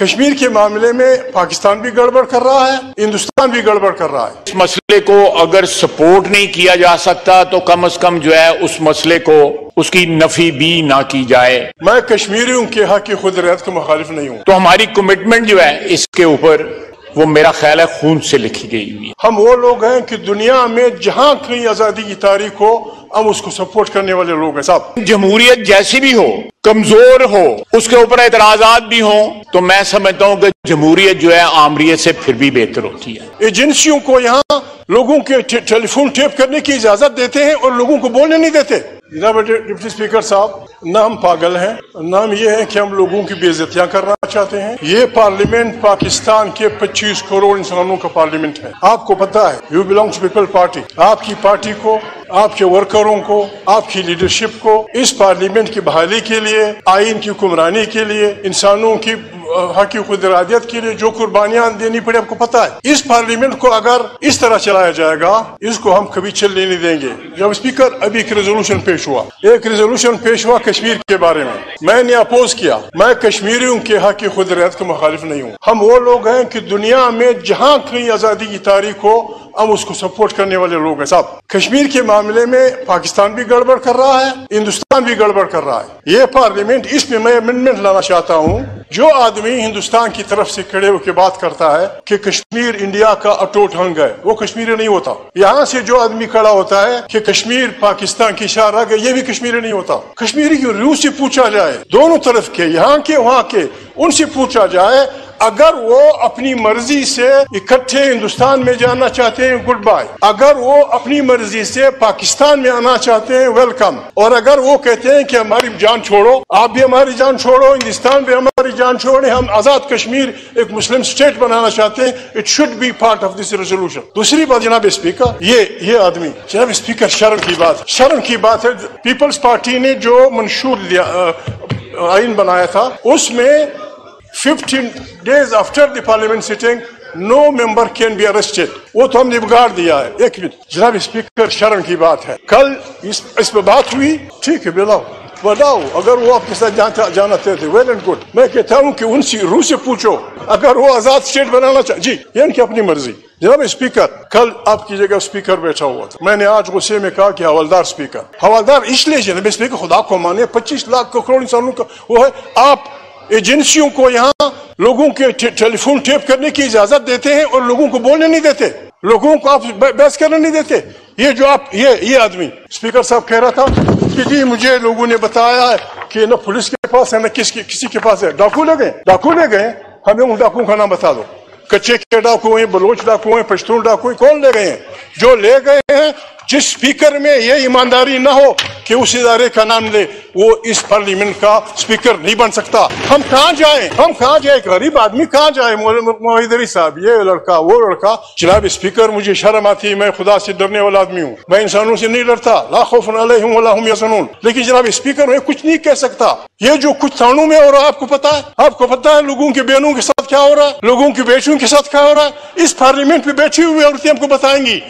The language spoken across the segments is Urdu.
کشمیر کے معاملے میں پاکستان بھی گڑبڑ کر رہا ہے، ہندوستان بھی گڑبڑ کر رہا ہے۔ اس مسئلے کو اگر سپورٹ نہیں کیا جا سکتا تو کم از کم جو ہے اس مسئلے کو اس کی نفی بھی نہ کی جائے۔ میں کشمیریوں کے حق کی خود ارادی کے مخالف نہیں ہوں۔ تو ہماری کمٹمنٹ جو ہے اس کے اوپر وہ میرا خیال ہے خون سے لکھی گئی ہوئی ہے۔ ہم وہ لوگ ہیں کہ دنیا میں جہاں کہیں آزادی کی تاریخ ہو ہم اس کو سپورٹ کرنے والے لوگ ہیں صاحب۔ جمہوریت جیسی بھی ہو، کمزور ہو، اس کے اوپر اعتراضات بھی ہوں، تو میں سمجھتا ہوں کہ جمہوریت جو ہے آمریت سے پھر بھی بہتر ہوتی ہے۔ ایجنسیوں کو یہاں لوگوں کے ٹیلی فون ٹیپ کرنے کی اجازت دیتے ہیں اور لوگوں کو بولنے نہیں دیتے۔ جناب ڈپٹی اسپیکر صاحب، نہ ہم پاگل ہیں، نہ ہم یہ ہیں کہ ہم لوگوں کی بے عزتیاں کرنا چاہتے ہیں۔ یہ پارلیمنٹ پاکستان کے 25 کروڑ انسانوں کا پارلیمنٹ ہے۔ آپ کو پتا ہے، you belong to people party, آپ کی پارٹی کو، آپ کے ورکروں کو، آپ کی لیڈرشپ کو اس پارلیمنٹ کی بحالی کے لیے، آئین کی حکمرانی کے لیے، انسانوں کی حق کی خود ارادیت کے لیے جو قربانیاں دینی پڑے آپ کو پتا ہے۔ اس پارلیمنٹ کو اگر اس طرح چلایا جائے گا، اس کو ہم کبھی چلنے نہیں دیں گے۔ جب اسپیکر ابھی ایک ریزولوشن پیش ہوا کشمیر کے بارے میں نے اپوز کیا۔ میں کشمیریوں کے حق کی خود ارادی کے مخالف نہیں ہوں۔ ہم وہ لوگ ہیں کہ دنیا میں جہاں کہیں آزادی کی تاریخ ہو ہم اس کو سپورٹ کرنے والے لوگ ہیں صاحب۔ کشمیر کے معاملے میں پاکستان بھی گڑبڑ کر رہا ہے، ہندوستان بھی گڑبڑ کر رہا ہے۔ یہ پارلیمنٹ، اس میں امینڈمنٹ لانا چاہتا ہوں، جو آدمی ہندوستان کی طرف سے کھڑے ہو کے بات کرتا ہے کہ کشمیر انڈیا کا اٹوٹ انگ ہے، وہ کشمیری نہیں ہوتا۔ یہاں سے جو آدمی کھڑا ہوتا ہے کہ کشمیر پاکستان کی شاہراہ ہے، یہ بھی کشمیری نہیں ہوتا۔ کشمیری کی روح سے پوچھا جائے، دونوں طرف کے، یہاں کے وہاں کے، ان سے پوچھا جائے، اگر وہ اپنی مرضی سے اکٹھے ہندوستان میں جانا چاہتے ہیں، گڈ بائے۔ اگر وہ اپنی مرضی سے پاکستان میں آنا چاہتے ہیں، ویلکم۔ اور اگر وہ کہتے ہیں کہ ہماری جان چھوڑو، آپ بھی ہماری جان چھوڑو، ہندوستان بھی ہماری جان چھوڑے، ہم آزاد کشمیر ایک مسلم اسٹیٹ بنانا چاہتے ہیں، it should be part of this resolution. دوسری بات جناب اسپیکر، یہ آدمی، جناب اسپیکر، شرم کی بات ہے۔ پیپلز پارٹی نے جو منشور آئین بنایا تھا، اس میں 15 days after the parliament sitting, no member can be arrested. وہ تو ہم نے بگاڑ دیا ہے۔ ایک منٹ جناب اسپیکر، شرم کی بات ہے، کل اس پہ بات ہوئی، ٹھیک ہے، بتاؤ اگر وہ آپ کے ساتھ جانا چاہتے، ویل اینڈ گڈ۔ میں کہتا ہوں کہ ان سے روح سے پوچھو، اگر وہ آزاد اسٹیٹ بنانا چاہتے، جی یہ ان کی اپنی مرضی۔ جناب اسپیکر، کل آپ کی جگہ اسپیکر بیٹھا ہوا تھا، میں نے آج غصے میں کہا کہ حوالدار اسپیکر، حوالدار اس لیے جناب اسپیکر، خدا کو مانے، 25 لاکھ کروڑ انسانوں کا وہ ہے، آپ ایجنسیوں کو یہاں لوگوں کے ٹیلی فون ٹیپ کرنے کی اجازت دیتے ہیں اور لوگوں کو بولنے نہیں دیتے، لوگوں کو آپ بحث کرنے نہیں دیتے۔ یہ جو آپ یہ آدمی اسپیکر صاحب کہہ رہا تھا کہ جی مجھے لوگوں نے بتایا ہے کہ نہ پولیس کے پاس ہے نہ کسی کے پاس ہے، ڈاکو لے گئے، ہمیں ان ڈاکوؤں کا نام بتا دو۔ کچے کے ڈاکو ہیں، بلوچ ڈاکو ہیں، پشتون ڈاکو ہیں، کون لے گئے ہیں؟ جو لے گئے ہیں، جس اسپیکر میں یہ ایمانداری نہ ہو کہ اس ادارے کا نام لے، وہ اس پارلیمنٹ کا اسپیکر نہیں بن سکتا۔ ہم کہاں جائیں غریب آدمی کہاں جائے؟ موحدری صاحب، یہ لڑکا وہ لڑکا۔ جناب اسپیکر، مجھے شرم آتی ہے، میں خدا سے ڈرنے والا آدمی ہوں، میں انسانوں سے نہیں ڈرتا، لا خوف علیہم ولا ہم یحزنون، لیکن جناب اسپیکر میں کچھ نہیں کہہ سکتا۔ یہ جو کچھ تھانوں میں ہو رہا ہے، آپ کو پتا ہے لوگوں کے بہنوں کے ساتھ کیا ہو رہا ہے، لوگوں کی بیٹیوں کے ساتھ کیا ہو رہا ہے؟ اس پارلیمنٹ پہ بیٹھی ہوئی عورتیں ہم کو بتائیں گی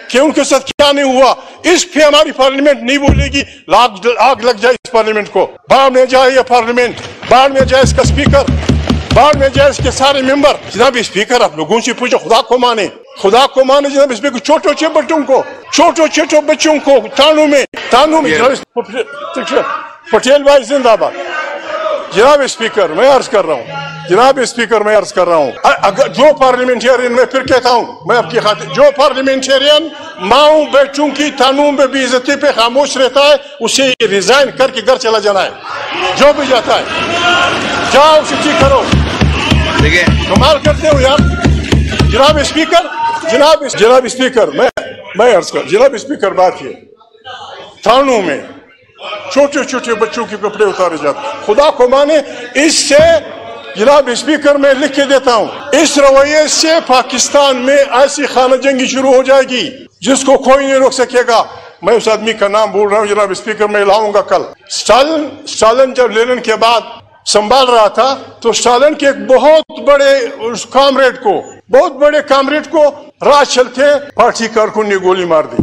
کہ ان کے ساتھ کیا نہیں ہوا۔ اس پہ ہماری پارلیمنٹ نہیں بولے گی، آگ لگ جائے اس پارلیمنٹ کو، باہر میں جائے یہ پارلیمنٹ، باہر میں جائے اس کا اسپیکر، باہر میں جائے اس کے سارے ممبر۔ جناب اسپیکر، آپ لوگوں سے پوچھو، خدا کو مانے جناب اسپیکر، چھوٹے بچوں کو تانوں میں پٹیل بھائی زندہ باد۔ جناب اسپیکر، میں عرض کر رہا ہوں، اگر جو پارلیمنٹرین، میں پھر کہتا ہوں، میں آپ کی خاطر، جو پارلیمنٹرین ماؤں بیٹوں کی تانوں میں بے عزتی پہ خاموش رہتا ہے، اسے ریزائن کر کے گھر چلا جانا ہے۔ جو بھی جاتا ہے، جاؤ اسے ٹھیک کرو۔ کمال کرتے ہو یار۔ جناب اسپیکر، میں عرض کر، جناب اسپیکر، بات یہ تھانوں میں چھوٹے بچوں کے کپڑے اتارے جاتے، خدا کو مانے، اس سے جناب اسپیکر میں لکھ کے دیتا ہوں، اس رویے سے پاکستان میں ایسی خانہ جنگی شروع ہو جائے گی جس کو کوئی نہیں روک سکے گا۔ میں اس آدمی کا نام بول رہا ہوں جناب اسپیکر، میں لاؤں گا کل۔ اسٹالن جب لینن کے بعد سنبھال رہا تھا تو اسٹالن کے ایک بہت بڑے کامریڈ کو راہ چلتے پارٹی کارکن نے گولی مار دی۔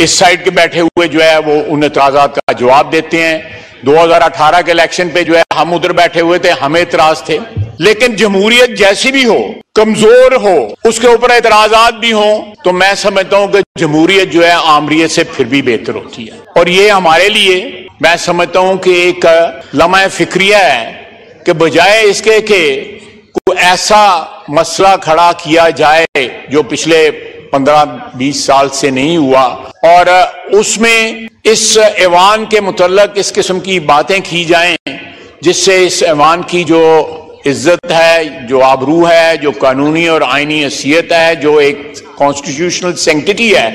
اس سائڈ کے بیٹھے ہوئے جو ہے وہ ان اعتراضات کا جواب دیتے ہیں. 2018 کے الیکشن پہ جو ہے ہم ادھر بیٹھے ہوئے تھے, ہمیں اعتراض تھے. لیکن جمہوریت جیسی بھی ہو, کمزور ہو, اس کے اوپر اعتراضات بھی ہوں, تو میں سمجھتا ہوں کہ جمہوریت جو ہے آمریت سے پھر بھی بہتر ہوتی ہے. اور یہ ہمارے لیے میں سمجھتا ہوں کہ ایک لمحہ فکریہ ہے کہ بجائے اس کے کہ کوئی ایسا مسئلہ کھڑا کیا جائے جو پچھلے 15-20 سال سے نہیں ہوا, اور اس میں اس ایوان کے متعلق اس قسم کی باتیں کی جائیں جس سے اس ایوان کی جو عزت ہے, جو آبرو ہے, جو قانونی اور آئینی حیثیت ہے, جو ایک کانسٹیٹیوشنل سینکٹیٹی ہے,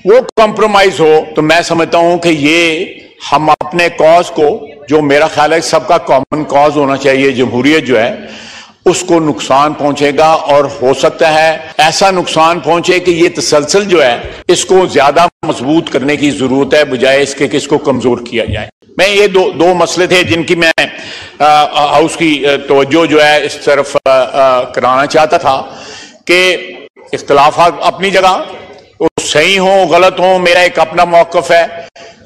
وہ کمپرومائز ہو. تو میں سمجھتا ہوں کہ یہ ہم اپنے کاز کو, جو میرا خیال ہے سب کا کامن کاز ہونا چاہیے, جمہوریت جو ہے, اس کو نقصان پہنچے گا. اور ہو سکتا ہے ایسا نقصان پہنچے کہ یہ تسلسل جو ہے اس کو زیادہ مضبوط کرنے کی ضرورت ہے بجائے اس کے کہ اس کو کمزور کیا جائے. میں یہ دو مسئلے تھے جن کی میں ہاؤس کی توجہ جو ہے اس طرف کرانا چاہتا تھا کہ اختلافات اپنی جگہ صحیح ہوں غلط ہوں, میرا ایک اپنا موقف ہے.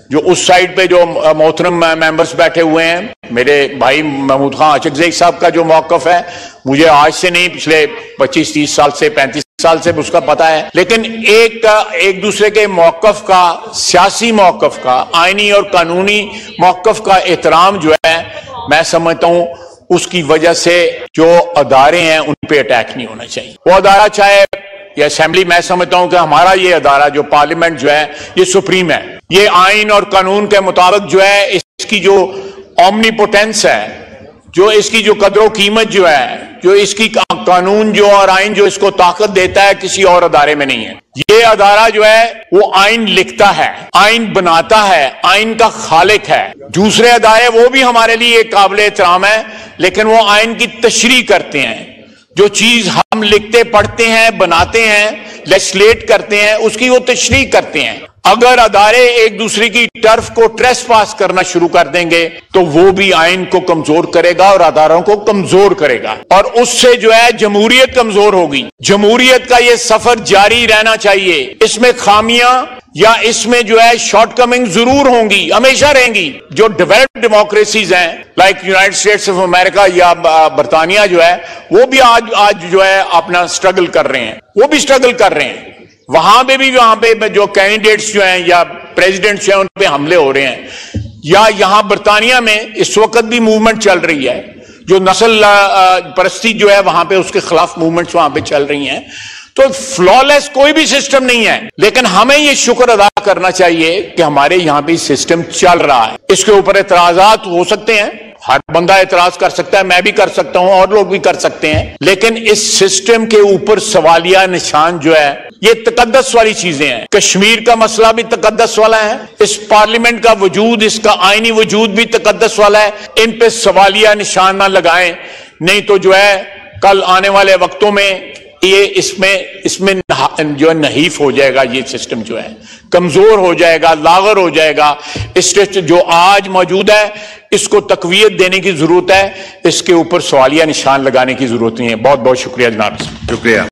جو اس سائڈ پہ جو محترم ممبرز بیٹھے ہوئے ہیں, میرے بھائی محمود خان اچکزئی صاحب کا جو موقف ہے, مجھے آج سے نہیں پچھلے 25-30 سال سے 35 سال سے اس کا پتہ ہے. لیکن ایک دوسرے کے موقف کا, سیاسی موقف کا, آئینی اور قانونی موقف کا احترام جو ہے, میں سمجھتا ہوں اس کی وجہ سے جو ادارے ہیں ان پہ اٹیک نہیں ہونا چاہیے. وہ ادارہ چاہے یہ اسمبلی, میں سمجھتا ہوں کہ ہمارا یہ ادارہ جو پارلیمنٹ جو ہے یہ سپریم ہے. یہ آئین اور قانون کے مطابق جو ہے اس کی جو اومنی پوٹینس ہے, جو اس کی جو قدر و قیمت جو ہے, جو اس کی قانون جو اور آئین جو اس کو طاقت دیتا ہے, کسی اور ادارے میں نہیں ہے. یہ ادارہ جو ہے وہ آئین لکھتا ہے, آئین بناتا ہے, آئین کا خالق ہے. دوسرے ادارے وہ بھی ہمارے لیے قابل احترام ہے, لیکن وہ آئین کی تشریح کرتے ہیں. جو چیز ہم لکھتے پڑھتے ہیں, بناتے ہیں, لیجسلیٹ کرتے ہیں, اس کی وہ تشریح کرتے ہیں. اگر ادارے ایک دوسرے کی ٹرف کو ٹریس پاس کرنا شروع کر دیں گے تو وہ بھی آئین کو کمزور کرے گا اور اداروں کو کمزور کرے گا, اور اس سے جو ہے جمہوریت کمزور ہوگی. جمہوریت کا یہ سفر جاری رہنا چاہیے. اس میں خامیاں یا اس میں جو ہے شارٹ کمنگ ضرور ہوں گی, ہمیشہ رہیں گی. جو ڈیولپڈ ڈیموکریسیز ہیں like United States of America یا برطانیہ جو ہے, وہ بھی آج جو ہے اپنا سٹرگل کر رہے ہیں, وہ بھی سٹرگل کر رہے ہیں. وہاں پہ جو کینڈیڈیٹس جو ہیں یا پریزیڈنٹس جو ہیں ان پہ حملے ہو رہے ہیں. یا یہاں برطانیہ میں اس وقت بھی موومنٹ چل رہی ہے, جو نسل پرستی جو ہے وہاں پہ اس کے خلاف موومنٹس وہاں پہ چل رہی ہیں. تو فلالیس کوئی بھی سسٹم نہیں ہے, لیکن ہمیں یہ شکر ادا کرنا چاہیے کہ ہمارے یہاں بھی سسٹم چل رہا ہے. اس کے اوپر اعتراضات ہو سکتے ہیں, ہر بندہ اعتراض کر سکتا ہے, میں بھی کر سکتا ہوں, اور لوگ بھی کر سکتے ہیں, لیکن اس سسٹم کے اوپر سوالیہ نشان جو ہے یہ تقدس والی چیزیں ہیں. کشمیر کا مسئلہ بھی تقدس والا ہے, اس پارلیمنٹ کا وجود, اس کا آئینی وجود بھی تقدس والا ہے. ان پہ سوالیہ نشان نہ لگائیں, نہیں تو جو ہے کل آنے والے وقتوں میں یہ اس میں جو نحیف ہو جائے گا. یہ سسٹم جو ہے کمزور ہو جائے گا, لاغر ہو جائے گا. اس جو آج موجود ہے اس کو تقویت دینے کی ضرورت ہے, اس کے اوپر سوالیہ نشان لگانے کی ضرورت نہیں ہے. بہت بہت شکریہ جناب. شکریہ.